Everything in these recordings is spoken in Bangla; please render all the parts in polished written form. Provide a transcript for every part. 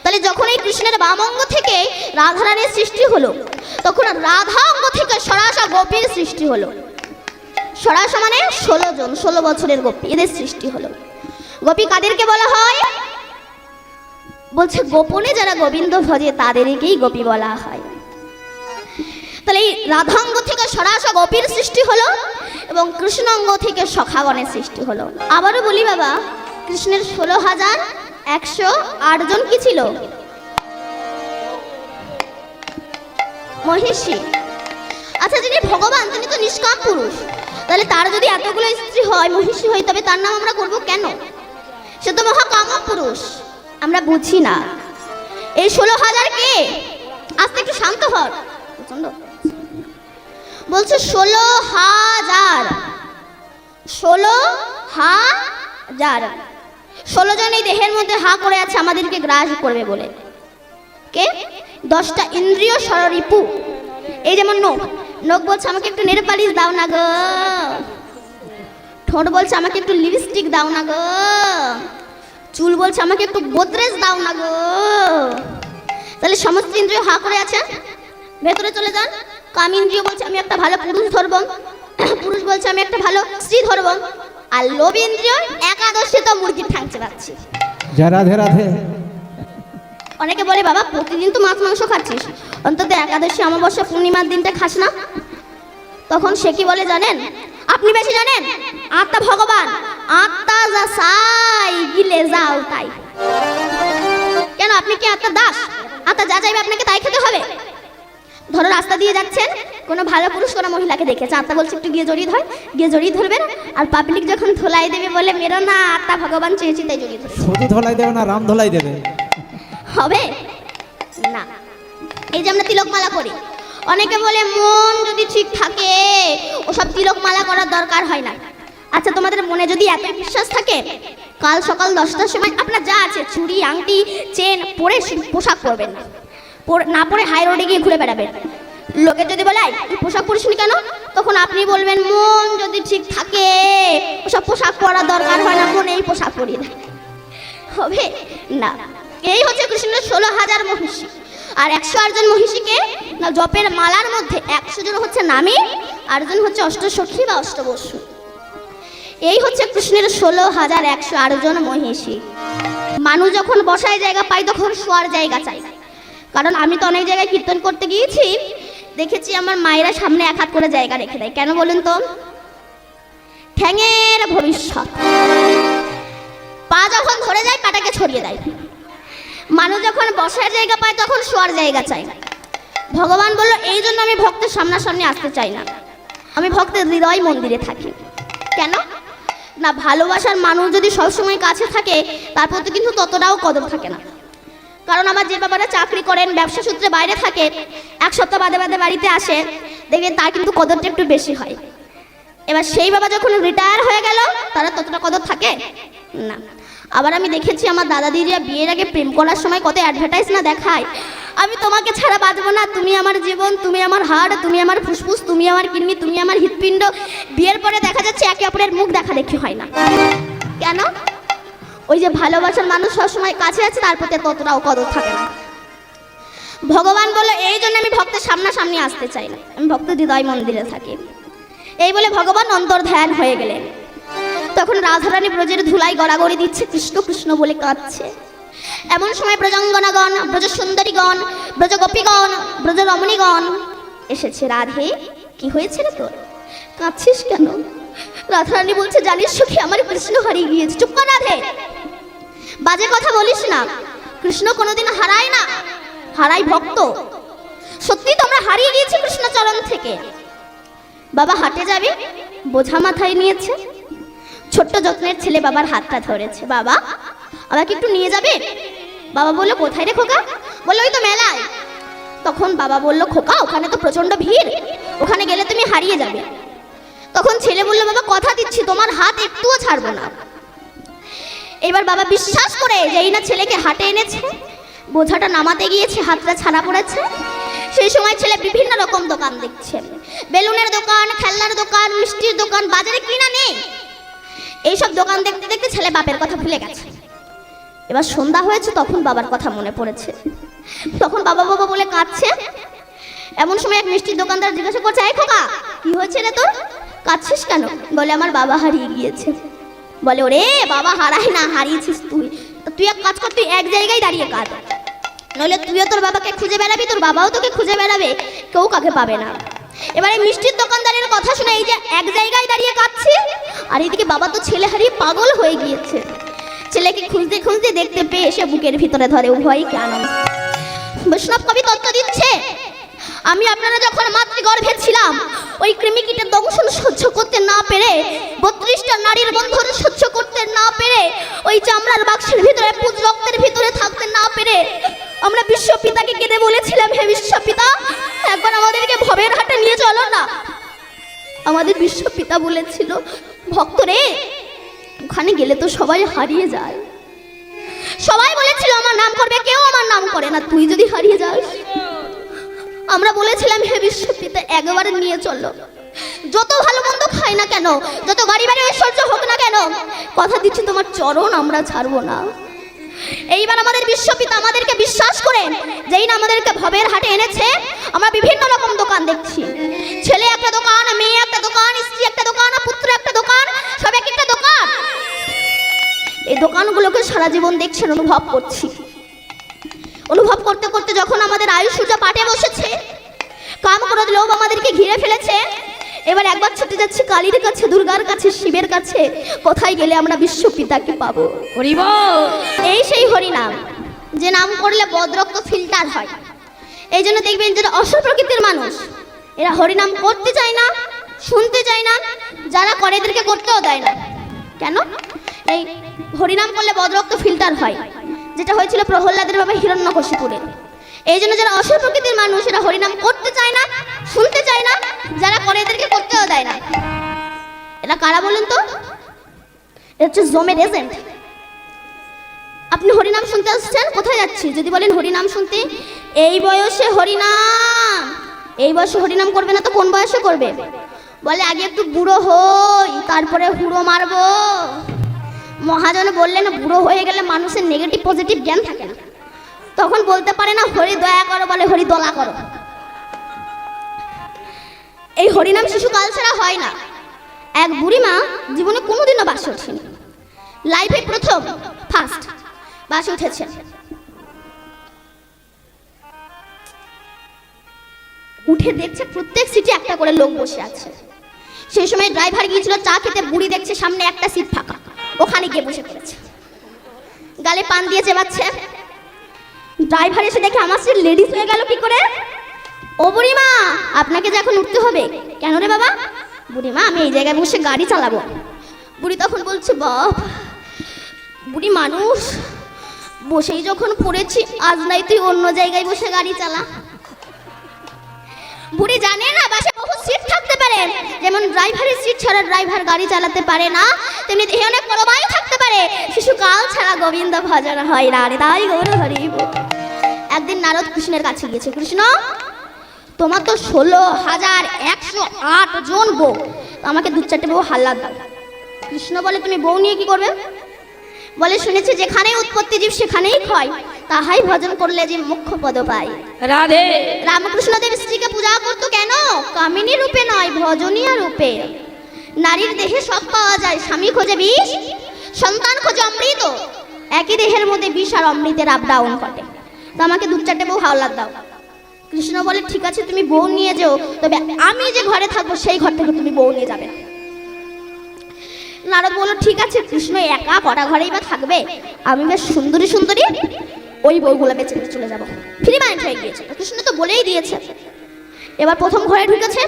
তাহলে যখন এই কৃষ্ণের বাম অঙ্গ থেকে রাধারানীর সৃষ্টি হলো, তখন রাধা অঙ্গ থেকে সরাসা গোপীর সৃষ্টি হলো। সরাসা মানে 16 জন, 16 বছরের গোপী, এদের সৃষ্টি হলো। গোপী কাদেরকে বলা হয়? বলছে গোপনে যারা গোবিন্দ ভজে তাদেরকেই গোপী বলা হয়। তাহলে এই রাধাঙ্গ থেকে সরাসা গোপীর সৃষ্টি হলো এবং কৃষ্ণাঙ্গ থেকে সখাগণের সৃষ্টি হলো। আবারও বলি বাবা, কৃষ্ণের 16,108 জন কি ছিল? মহিষী। আচ্ছা, যিনি ভগবান তিনি তো নিষ্কাম পুরুষ, তাহলে তার যদি এতগুলো স্ত্রী হয়, মহিষী হয়, তবে তার নাম আমরা করব কেন? সে তো মহাকাম পুরুষ। আমরা বুঝি না এই 16,000 কে। আজকে একটু শান্ত হন। বলছে 16,000, 16,000, 16 জন এই দেহের মধ্যে হা করে আছে আমাদেরকে গ্রাস করবে বলে। কে? 10টা ইন্দ্রিয় সররিপু। এই যেমন নখ, নখ বলছে আমাকে একটু নেল পালিশ দাও না গো। ঠোঁট বলছে আমাকে একটু লিপস্টিক দাও না গো। চুল বলছে আমাকে একটু গোদরেজ দাও না গো। তাহলে সমস্ত ইন্দ্রিয় হা করে আছে। ভেতরে চলে যান। কাম ইন্দ্রিয় বলছে আমি একটা ভালো পুরুষ ধরব, পুরুষ বলছে আমি একটা ভালো স্ত্রী ধরব। আর লোভ ইন্দ্রিয় একাদশী তো মুরগির ঠ্যাং চেবাচ্ছে। রাধে রাধে। অনেকে বলে বাবা প্রতিদিন তো মাছ মাংস খাচ্ছিস, অন্তত একাদশী অমাবস্যা পূর্ণিমার দিনটা খাস না। তখন সে কি বলে জানেন? আপনি বেশি জানেন। আত্মা ভগবান, আত্মা যা চাই গিলে যাও তাই। কেন? আপনি কি আত্মা দাস? আত্মা যা চাইবে আপনাকে তাই খেতে হবে। ধরো রাস্তা দিয়ে যাচ্ছেন, কোনো ভালো পুরুষ কোনো মহিলাকে দেখেছে, আত্মা বলছে একটু গিয়ে জড়িয়ে ধর, গিয়ে জড়িয়ে ধরবেন। আর পাবলিক যখন ধোলাই দেবে বলে মেরো না, আত্মা ভগবান চেয়েছি তাই জড়িয়ে ধরবে। শুধু ধোলাই দেবে না, রাম ধোলাই দেবে। হবে না। এই যে আমরা তিলকমালা করি, অনেকে বলে মন যদি ঠিক থাকে ওসব তিলকমালা করার দরকার হয় না। আচ্ছা, তোমাদের মনে যদি এত বিশ্বাস থাকে, কাল সকাল 10টার সময় আপনার যা আছে চুড়ি আংটি চেন পরে পোশাক পরবেন না, না পরে হাই রোডে গিয়ে ঘুরে বেড়াবেন। লোকে যদি বলে তুই পোশাক পরিসনি কেন, তখন আপনি বলবেন মন যদি ঠিক থাকে ওসব পোশাক পরার দরকার হয় না, মনে এই পোশাক পরিয়ে দেয়। হবে না। এই হচ্ছে কৃষ্ণের 16,000 মহিষী। আর 108 জন মহিষীকে না জপের মালার মধ্যে 100 জন হচ্ছে নামী, আর জন হচ্ছে অষ্টসখী বা অষ্টবসু। এই হচ্ছে কৃষ্ণের 16,108 জন মহিষী। মানুষ যখন বসায় জায়গা পায় তখন শোয়ার জায়গা চাই। কারণ আমি তো অনেক জায়গায় কীর্তন করতে গিয়েছি, দেখেছি আমার মায়েরা সামনে 1 হাত করে জায়গা রেখে দেয়। কেন বলেন তো? ঠ্যাঙের ভবিষ্যৎ। পা যখন ধরে যায় পাটাকে ছড়িয়ে দেয়। মানুষ যখন বসার জায়গা পায় তখন শোয়ার জায়গা চাই। ভগবান বলল এই জন্য আমি ভক্তের সামনাসামনি আসতে চাই না, আমি ভক্তের হৃদয় মন্দিরে থাকি। কেন না? ভালোবাসার মানুষ যদি সবসময় কাছে থাকে তার প্রতি কিন্তু ততটাও কদর থাকে না। কারণ আমার যে বাবারা চাকরি করেন, ব্যবসা সূত্রে বাইরে থাকে, 1 সপ্তাহ বাদে বাদে বাড়িতে আসে, দেখবেন তার কিন্তু কদরটা একটু বেশি হয়। এবার সেই বাবা যখন রিটায়ার হয়ে গেল তারা ততটা কদর থাকে না। আবার আমি দেখেছি আমার দাদা দিদিরা বিয়ের আগে প্রেম করার সময় কত অ্যাডভার্টাইজ না দেখায়, আমি তোমাকে ছাড়া বাঁচবো না, তুমি আমার জীবন, তুমি আমার হাড়, তুমি আমার ফুসফুস, তুমি আমার কিডনি, তুমি আমার হৃৎপিণ্ড। বিয়ের পরে দেখা যাচ্ছে একে অপরের মুখ দেখা দেখি হয় না। কেন? ওই যে ভালোবাসার মানুষ সবসময় কাছে আছে তার প্রতি ততটাও কদর থাকে না। ভগবান বলল এই জন্য আমি ভক্তের সামনাসামনি আসতে চাই না, আমি ভক্তের হৃদয় মন্দিরে থাকি। এই বলে ভগবান অন্তর্ধ্যান হয়ে গেলেন। তখন রাধারানী ব্রজের ধুলাই গড়াগড়ি দিচ্ছে, কৃষ্ণ কৃষ্ণ বলে কাঁদছে। এমন সময় ব্রজাঙ্গনাগণ, ব্রজ সুন্দরীগণ, ব্রজ গোপীগণ, ব্রজ রমণীগণ এসেছে। রাধে কি হয়েছে রে তোর, কাঁদছিস কেন? রাধারানী বলছে জানিস সখী আমার কৃষ্ণ হারিয়ে গিয়েছে। চুপ কর রাধে, বাজে কথা বলিস না। কৃষ্ণ কোনোদিন হারায় না, হারাই ভক্ত। সত্যি তোমরা হারিয়ে গিয়েছি কৃষ্ণ চরণ থেকে। বাবা হাঁটে যাবে, বোঝা মাথায় নিয়েছে, ছোট্ট যত্নের ছেলে বাবার হাতটা ধরেছে। বাবা আমাকে একটু নিয়ে যাবে? বাবা বললো কোথায় রে খোকা? বললো ওই তো মেলায়। তখন বাবা বলল খোকা ওখানে তো প্রচন্ড ভিড়, ওখানে গেলে তুমি হারিয়ে যাবে। তখন ছেলে বলল বাবা কথা দিচ্ছি তোমার হাত একটুও ছাড়বো না। এবার বাবা বিশ্বাস করে যেই না ছেলেকে হাটে এনেছে, বোঝাটা নামাতে গিয়েছে, হাতটা ছাড়া পড়েছে। সেই সময় ছেলে বিভিন্ন রকম দোকান দেখছে, বেলুনের দোকান, খেলনার দোকান, মিষ্টির দোকান, বাজারে কিনা নেই। এইসব দোকান দেখতে দেখতে ছেলে বাপের কথা ভুলে গেছে। এবার সন্ধ্যা হয়েছে, তখন বাবার কথা মনে পড়েছে। তখন বাবা বাবা বলে কাঁদছে। এমন সময় এক মিষ্টির দোকানদার জিজ্ঞাসা করছে, এই খোকা, কি হয়েছে রে তোর, কাঁদছিস কেন? বলে, আমার বাবা হারিয়ে গিয়েছে। বলে, ওরে বাবা হারায় না, হারিয়েছিস তুই। তো তুই এক কাজ কর, তুই এক জায়গায় দাঁড়িয়ে কাঁদ, নইলে তুইও তোর বাবাকে খুঁজে বেড়াবি, তোর বাবাও তোকে খুঁজে বেড়াবে, কেউ কাকে পাবে না। এবার এই মিষ্টির দোকানদারের কথা শুনে এই যে এক জায়গায় দাঁড়িয়ে কাঁদছি, আর এদিকে বাবা তো ছেলে হারিয়ে পাগল হয়ে গিয়েছে। ছেলেকে খুঁজতে খুঁজতে দেখতে পেয়ে এসে বুকের ভিতরে ধরে, উভয়ই কেন। বৈষ্ণব কবি তত্ত্ব দিচ্ছে, আমি আপনারা যখন মাতৃগর্ভে ছিলাম, ওই কৃমিকীটের দংশন সহ্য করতে না পেরে, 32টা নারীর বন্ধন সহ্য করতে না পেরে, ওই চামড়ার বাক্সের ভিতরে পুজ রক্তের ভিতরে থাকতে না পেরে, আমরা বিশ্বপিতাকে কেঁদে বলেছিলাম, হে বিশ্বপিতা, একবার আমাদেরকে ভবের হাটে নিয়ে চলো না। আমাদের বিশ্বপিতা বলেছিল, ভক্তরে, ওখানে গেলে তো সবাই হারিয়ে যায়। সবাই বলেছিল আমার নাম করবে, কেউ আমার নাম করে না, তুই যদি হারিয়ে যাস। আমরা বলেছিলাম, হে বিশ্বপিতা, একবারে নিয়ে চলো। যত ভালো মন্দ খাই না কেন, যত গাড়ি বাড়ি ঐশ্বর্য হোক না কেন, কথা দিচ্ছি তোমার চরণ আমরা ছাড়বো না। এইবার আমাদের বিশ্বপিতা আমাদেরকে বিশ্বাস করেন, যেই না আমাদেরকে ভবের হাটে এনেছে, আমরা বিভিন্ন রকম দোকান দেখছি। ছেলে একটা দোকান, মেয়ে একটা দোকান, স্ত্রী একটা দোকান, পুত্র একটা দোকান, সব এক একটা দোকান। এই দোকানগুলোকে সারা জীবন দেখছেন, অনুভব করছি। অনুভব করতে করতে যখন আমাদের আয়ু সূর্য পাটে বসেছে, কাম ক্রোধ লোভ আমাদেরকে ঘিরে ফেলেছে, এবার একবার ছুটে যাচ্ছি কালীর কাছে, দুর্গার কাছে, শিবের কাছে। কোথায় গেলে আমরা বিশ্বপিতাকে পাবো? হরিব এই সেই হরিনাম, যে নাম করলে বদরক্ত ফিল্টার হয়। এই জন্য দেখবেন যারা অসুর প্রকৃতির মানুষ, এরা হরিনাম করতে চায় না, শুনতে চায় না, যারা করে এদেরকে করতেও দেয় না। কেন? এই হরিনাম করলে বদরক্ত ফিল্টার হয়, যেটা হয়েছিল প্রহ্লাদের বাবা হিরণ্যকশিপুরে। এই জন্য যারা অসুর প্রকৃতির মানুষ, এরা হরিনাম করতে চায় না, শুনতে চায় না, যারা করে এদেরকে করতেও দেয় না। এরা কারা বলেন তো? এটা হচ্ছে জমের এজেন্ট। আপনি হরিনাম শুনতে আসছেন, কোথায় যাচ্ছি? যদি বলেন হরিনাম শুনতে, এই বয়সে হরিনাম, এই বয়সে হরিনাম করবে না তো কোন বয়সে করবে? বলে আগে একটু বুড়ো হই, তারপরে হুড়ো মারবো। মহাজন বললেন, বুড়ো হয়ে গেলে মানুষের নেগেটিভ পজিটিভ জ্ঞান থাকে না, তখন বলতে পারে না হরি দয়া করো, বলে হরি দোলা করো। এই হরিনাম শিশুকাল ছাড়া হয় না। এক বুড়িমা জীবনে কোনোদিনও বাসে ওঠেনি, লাইফে প্রথম ফার্স্ট বাসে উঠেছে। উঠে দেখছে প্রত্যেক সিটে একটা করে লোক বসে আছে। সেই সময় ড্রাইভার গিয়েছিল চা খেতে, বুড়ি দেখছে সামনে একটা সিট ফাঁকা, ওখানে গিয়ে বসে পড়েছে, গালে পান দিয়ে চেবাচ্ছে। ড্রাইভার এসে দেখে আমার সিট লেডিস হয়ে গেল কি করে? ও বুড়িমা, আপনাকে যে এখন উঠতে হবে। কেন রে বাবা? বুড়িমা, আমি এই জায়গায় বসে গাড়ি চালাবো। বুড়ি তখন বলছে, বাপ, বুড়ি মানুষ, বসেই যখন পড়েছি, আজ নাই তুই অন্য জায়গায় বসে গাড়ি চালা। বুড়ি জানে না বাসে বহু সিট থাকতে পারে, যেমন ড্রাইভারের সিট ছাড়া ড্রাইভার গাড়ি চালাতে পারে না, তেমনি দেহে অনেক পরমায়ু থাকতে পারে, শিশুকাল ছাড়া গোবিন্দ ভজন হয় না রে, তাই গৌর হরি। একদিন নারদ কৃষ্ণের কাছে গিয়েছে, কৃষ্ণ, তোমার তো 16,108 জন বউ, আমাকে 2-4টে বউ হাল্লাদ দাও। কৃষ্ণ বলে, তুমি বউ নিয়ে কি করবে? বলে, শুনেছি যেখানেই উৎপত্তি জীব সেখানেই ক্ষয়, তাহাই ভজন করলে যে মুখ্য পদ পায়। রাধে রামকৃষ্ণ দেব স্ত্রীকে পূজা করতো কেন? কামিনী রূপে নয়, ভজনীয় রূপে। নারীর দেহে সব পাওয়া যায়, স্বামী খোঁজে বিষ, সন্তান খোঁজে অমৃত, একই দেহের মধ্যে বিষ আর অমৃতের আপ ডাউন ঘটে। তো আমাকে 2-4টে বউ হাওলাদ দাও। কৃষ্ণ বলে, ঠিক আছে, তুমি বউ নিয়ে যেও, তবে আমি যে ঘরে থাকবো সেই ঘর থেকে তুমি বউ নিয়ে যাবে। নারদ বলল, ঠিক আছে। কৃষ্ণ একা কটা ঘরেই বা থাকবে, আমি বেশ সুন্দরী সুন্দরী ওই বউগুলো বেঁচে বেঁচে চলে যাবো। ফ্রি মাইন্ড হয়ে গিয়েছে, কৃষ্ণ তো বলেই দিয়েছে। এবার প্রথম ঘরে ঢুকেছে,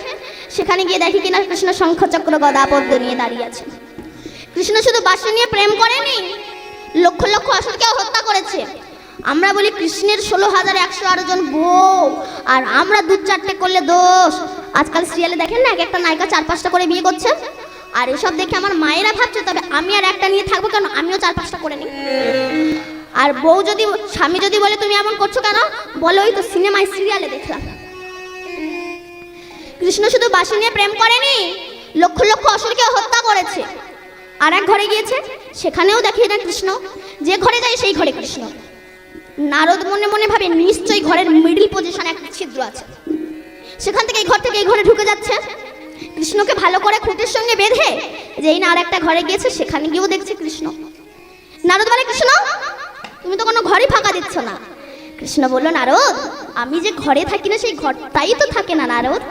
সেখানে গিয়ে দেখি কিনা কৃষ্ণ শঙ্খ চক্র গদা পদ্ম নিয়ে দাঁড়িয়ে আছে। কৃষ্ণ শুধু বাসে নিয়ে প্রেম করেনি, লক্ষ লক্ষ অসুরকেও হত্যা করেছে। আমরা বলি কৃষ্ণের 16,108 জন বউ, আর আমরা 2-4টে করলে দোষ। আজকাল সিরিয়ালে দেখেন না, এক একটা নায়িকা 4-5টা করে বিয়ে করছে, আর এসব দেখে আমার মায়েরা ভাবছে, তবে আমি আর একটা নিয়ে থাকবো কেন, আমিও 4-5টা করে নিই। আর বউ যদি, স্বামী যদি বলে তুমি এমন করছো কেন, বলে ওই তো সিনেমায় সিরিয়ালে দেখলাম। কৃষ্ণ শুধু বাসি নিয়ে প্রেম করেনি, লক্ষ লক্ষ অসুরকে হত্যা করেছে। আর এক ঘরে গিয়েছে, সেখানেও দেখিয়ে দেন কৃষ্ণ। যে ঘরে যায় সেই ঘরে কৃষ্ণ। নারদ মনে মনে ভাবে নিশ্চয়ই ঘরের মিডল পজিশনে একটা ছিদ্র আছে, সেখান থেকে এই ঘর থেকে এই ঘরে ঢুকে যাচ্ছে। কৃষ্ণকে ভালো করে খুঁটির সঙ্গে বেঁধে যেই না আর একটা ঘরে গিয়েছে, সেখানে গিয়েও দেখছে কৃষ্ণ। নারদ বলে, কৃষ্ণ তুমি তো কোনো ঘরই ফাঁকা দিচ্ছ না। কৃষ্ণ বলল, নারদ আমি যে ঘরে থাকি না সেই ঘরটাই তো থাকে না নারদ।